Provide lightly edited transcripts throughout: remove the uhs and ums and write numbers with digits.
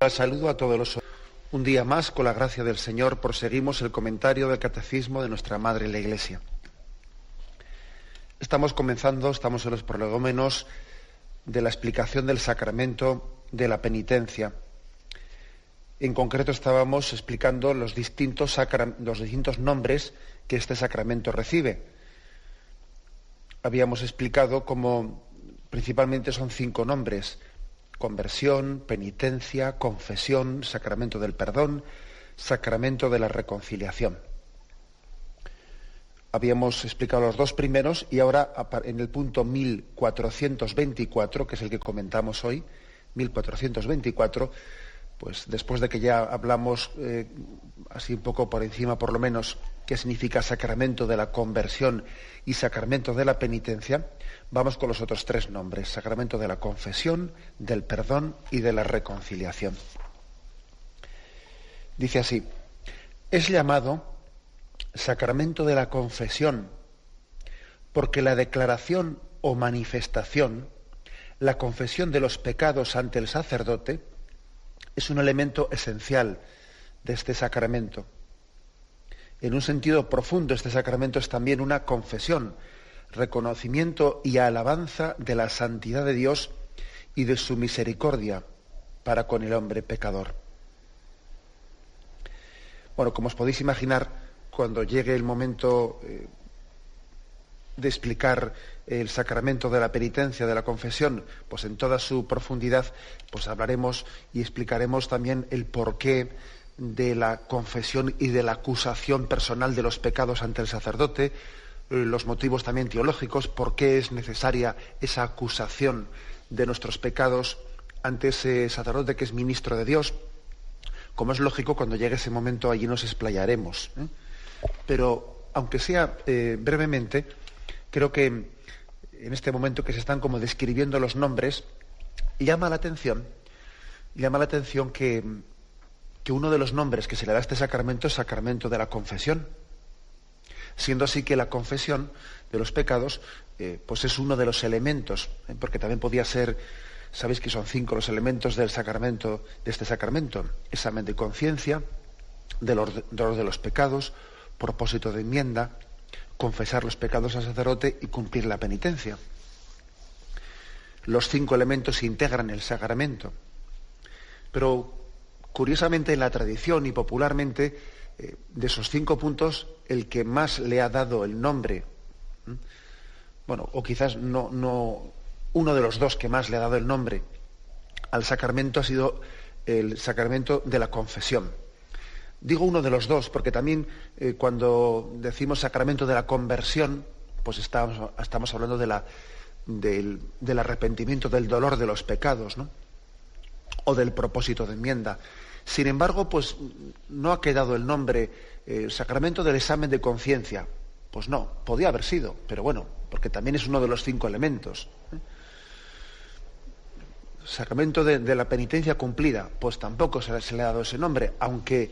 Saludo a todos los. Un día más, con la gracia del Señor, proseguimos el comentario del Catecismo de nuestra Madre la Iglesia. Estamos en los prolegómenos de la explicación del sacramento de la penitencia. En concreto estábamos explicando los distintos nombres que este sacramento recibe. Habíamos explicado cómo principalmente son 5 nombres: conversión, penitencia, confesión, sacramento del perdón, sacramento de la reconciliación. Habíamos explicado los 2 primeros y ahora en el punto 1424, que es el que comentamos hoy, 1424, pues después de que ya hablamos así un poco por encima por lo menos qué significa sacramento de la conversión y sacramento de la penitencia, vamos con los otros 3 nombres: sacramento de la confesión, del perdón y de la reconciliación. Dice así: es llamado sacramento de la confesión porque la declaración o manifestación, la confesión de los pecados ante el sacerdote, es un elemento esencial de este sacramento. En un sentido profundo, este sacramento es también una confesión, reconocimiento y alabanza de la santidad de Dios y de su misericordia para con el hombre pecador. Bueno, como os podéis imaginar, cuando llegue el momento de explicar el sacramento de la penitencia, de la confesión, pues en toda su profundidad, pues hablaremos y explicaremos también el porqué de la confesión y de la acusación personal de los pecados ante el sacerdote, los motivos también teológicos, por qué es necesaria esa acusación de nuestros pecados ante ese sacerdote que es ministro de Dios. Como es lógico, cuando llegue ese momento allí nos explayaremos, Pero, aunque sea brevemente, creo que en este momento que se están como describiendo los nombres, llama la atención que uno de los nombres que se le da a este sacramento es sacramento de la confesión, siendo así que la confesión de los pecados pues es uno de los elementos, porque también podía ser, sabéis que son 5 los elementos del sacramento, de este sacramento: examen de conciencia, dolor de los pecados, propósito de enmienda, confesar los pecados al sacerdote y cumplir la penitencia. Los 5 elementos integran el sacramento. Pero curiosamente en la tradición y popularmente, de esos 5 puntos, el que más le ha dado el nombre, bueno, o quizás no uno de los 2 que más le ha dado el nombre al sacramento ha sido el sacramento de la confesión. Digo uno de los 2 porque también cuando decimos sacramento de la conversión, pues estamos hablando del arrepentimiento, del dolor de los pecados, ¿no? O del propósito de enmienda. Sin embargo, pues no ha quedado el nombre sacramento del examen de conciencia. Pues no, podía haber sido, pero bueno, porque también es uno de los 5 elementos. Sacramento de la penitencia cumplida, pues tampoco se le ha dado ese nombre, aunque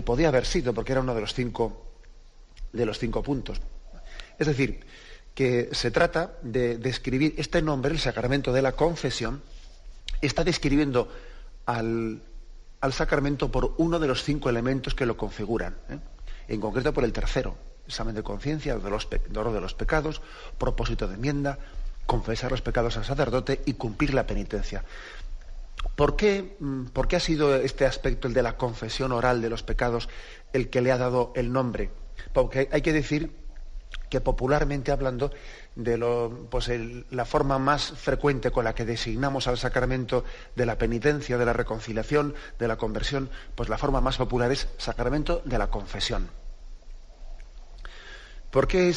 podía haber sido, porque era uno de los 5 puntos. Es decir, que se trata de describir este nombre, el sacramento de la confesión, está describiendo al sacramento por uno de los 5 elementos que lo configuran, en concreto por el tercero: examen de conciencia, dolor de los pecados, propósito de enmienda, confesar los pecados al sacerdote y cumplir la penitencia. ¿Por qué ha sido este aspecto, el de la confesión oral de los pecados, el que le ha dado el nombre? Porque hay que decir que popularmente hablando, la forma más frecuente con la que designamos al sacramento de la penitencia, de la reconciliación, de la conversión, pues la forma más popular es sacramento de la confesión. ¿Por qué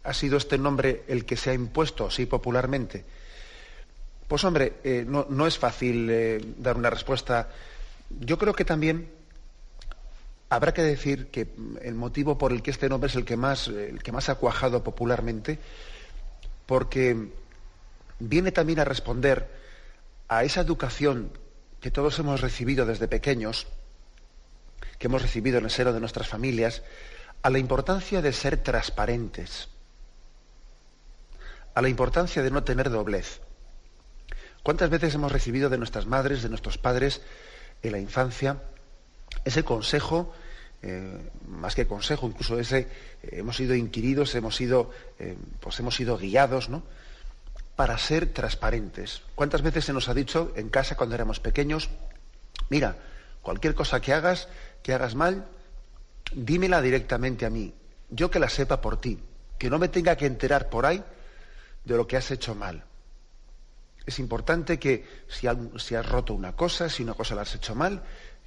ha sido este nombre el que se ha impuesto así popularmente? Pues hombre, no es fácil dar una respuesta. Yo creo que también habrá que decir que el motivo por el que este nombre es el que más ha cuajado popularmente, porque viene también a responder a esa educación que todos hemos recibido desde pequeños, que hemos recibido en el seno de nuestras familias, a la importancia de ser transparentes, a la importancia de no tener doblez. ¿Cuántas veces hemos recibido de nuestras madres, de nuestros padres, en la infancia, ese consejo, más que consejo, incluso hemos sido inquiridos, hemos sido guiados, ¿no?, para ser transparentes? ¿Cuántas veces se nos ha dicho en casa cuando éramos pequeños: mira, cualquier cosa que hagas mal, dímela directamente a mí, yo que la sepa por ti, que no me tenga que enterar por ahí de lo que has hecho mal? Es importante que si has roto una cosa, si una cosa la has hecho mal,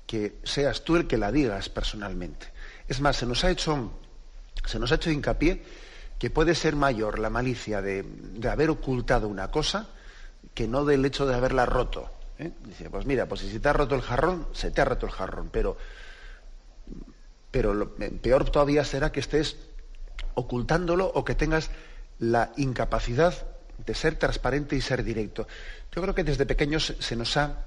que seas tú el que la digas personalmente. Es más, se nos ha hecho hincapié que puede ser mayor la malicia de haber ocultado una cosa que no del hecho de haberla roto. Dice, pues mira, pues si se te ha roto el jarrón, se te ha roto el jarrón, pero peor todavía será que estés ocultándolo o que tengas la incapacidad de ser transparente y ser directo. Yo creo que desde pequeños se nos ha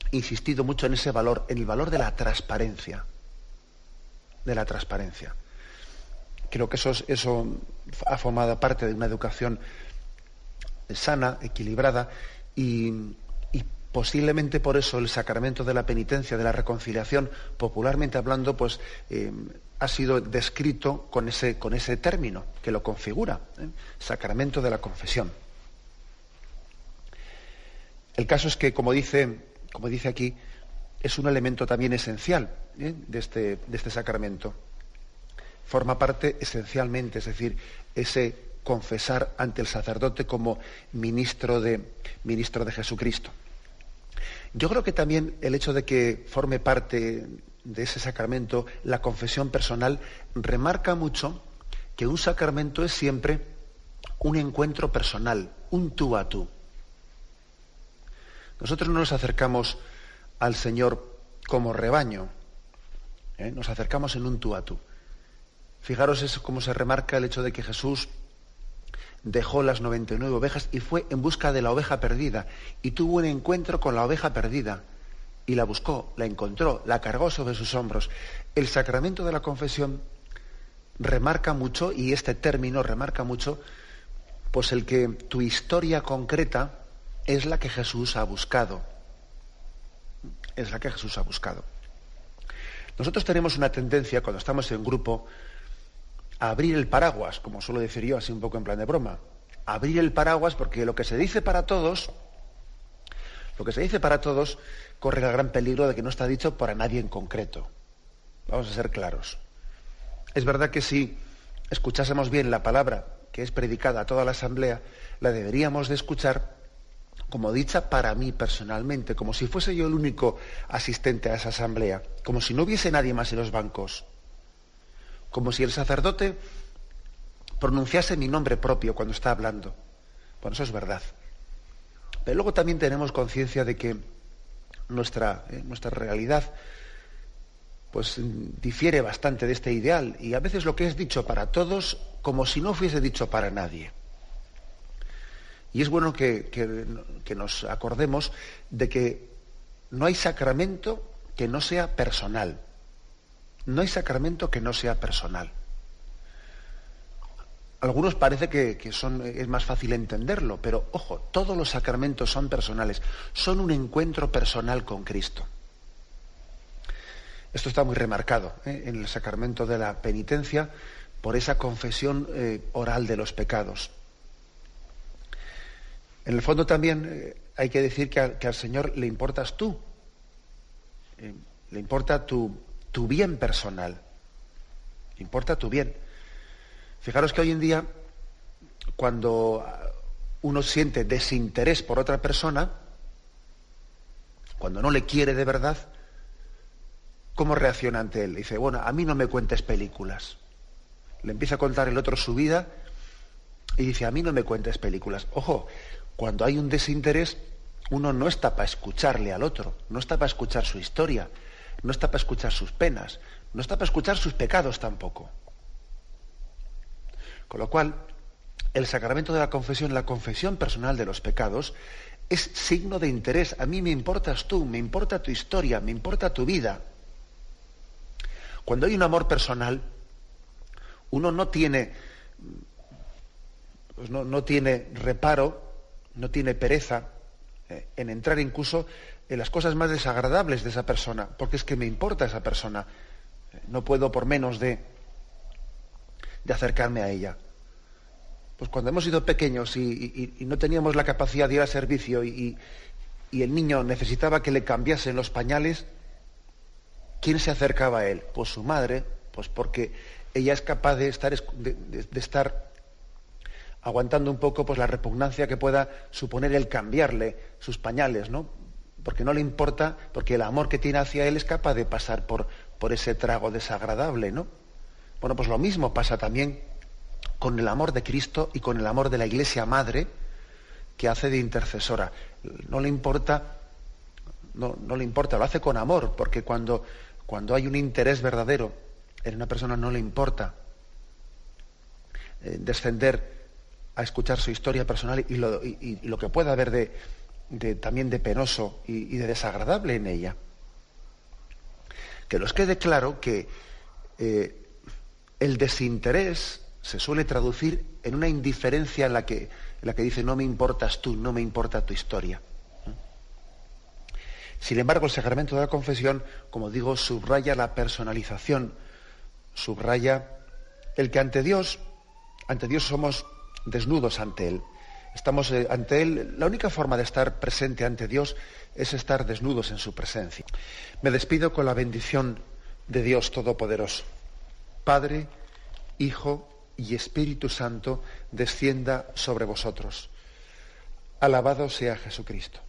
insistido mucho en ese valor, en el valor de la transparencia. De la transparencia. Creo que eso ha formado parte de una educación sana, equilibrada, y posiblemente por eso el sacramento de la penitencia, de la reconciliación, popularmente hablando, pues ha sido descrito con ese término que lo configura, sacramento de la confesión. El caso es que, como dice aquí, es un elemento también esencial de este sacramento. Forma parte esencialmente, es decir, ese confesar ante el sacerdote como ministro de Jesucristo. Yo creo que también el hecho de que forme parte de ese sacramento la confesión personal remarca mucho que un sacramento es siempre un encuentro personal, un tú a tú. Nosotros no nos acercamos al Señor como rebaño, nos acercamos en un tú a tú. Fijaros eso, cómo se remarca el hecho de que Jesús dejó las 99 ovejas y fue en busca de la oveja perdida, y tuvo un encuentro con la oveja perdida, y la buscó, la encontró, la cargó sobre sus hombros. El sacramento de la confesión remarca mucho, y este término remarca mucho, pues el que tu historia concreta es la que Jesús ha buscado. Es la que Jesús ha buscado. Nosotros tenemos una tendencia, cuando estamos en grupo, a abrir el paraguas, como suelo decir yo, así un poco en plan de broma. Abrir el paraguas, porque lo que se dice para todos corre el gran peligro de que no está dicho para nadie en concreto. Vamos a ser claros. Es verdad que si escuchásemos bien la palabra que es predicada a toda la asamblea, la deberíamos de escuchar como dicha para mí personalmente, como si fuese yo el único asistente a esa asamblea, como si no hubiese nadie más en los bancos, como si el sacerdote pronunciase mi nombre propio cuando está hablando. Bueno, eso es verdad. Pero luego también tenemos conciencia de que nuestra realidad pues difiere bastante de este ideal, y a veces lo que es dicho para todos, como si no fuese dicho para nadie. Y es bueno que nos acordemos de que no hay sacramento que no sea personal. No hay sacramento que no sea personal. Algunos parece que es más fácil entenderlo, pero ojo, todos los sacramentos son personales, son un encuentro personal con Cristo. Esto está muy remarcado en el sacramento de la penitencia por esa confesión oral de los pecados. En el fondo también hay que decir que al Señor le importas tú, le importa tu bien personal, le importa tu bien. Fijaros que hoy en día, cuando uno siente desinterés por otra persona, cuando no le quiere de verdad, ¿cómo reacciona ante él? Dice, bueno, a mí no me cuentes películas. Le empieza a contar el otro su vida y dice, a mí no me cuentes películas. Ojo, cuando hay un desinterés, uno no está para escucharle al otro, no está para escuchar su historia, no está para escuchar sus penas, no está para escuchar sus pecados tampoco. Con lo cual, el sacramento de la confesión, la confesión personal de los pecados, es signo de interés. A mí me importas tú, me importa tu historia, me importa tu vida. Cuando hay un amor personal, uno no tiene reparo, no tiene pereza en entrar incluso en las cosas más desagradables de esa persona, porque es que me importa esa persona. No puedo por menos de acercarme a ella. Pues cuando hemos sido pequeños y no teníamos la capacidad de ir al servicio y el niño necesitaba que le cambiasen los pañales, ¿quién se acercaba a él? Pues su madre, pues porque ella es capaz de estar aguantando un poco pues la repugnancia que pueda suponer el cambiarle sus pañales, ¿no? Porque no le importa, porque el amor que tiene hacia él es capaz de pasar por ese trago desagradable, ¿no? Bueno, pues lo mismo pasa también con el amor de Cristo y con el amor de la Iglesia Madre, que hace de intercesora. No le importa, lo hace con amor, porque cuando hay un interés verdadero en una persona no le importa descender a escuchar su historia personal y lo que pueda haber también de penoso y de desagradable en ella. Que nos quede claro que el desinterés se suele traducir en una indiferencia en la que dice no me importas tú, no me importa tu historia. Sin embargo, el sacramento de la confesión, como digo, subraya la personalización, subraya el que ante Dios somos desnudos ante Él. Estamos ante Él, la única forma de estar presente ante Dios es estar desnudos en su presencia. Me despido con la bendición de Dios Todopoderoso. Padre, Hijo y Espíritu Santo, descienda sobre vosotros. Alabado sea Jesucristo.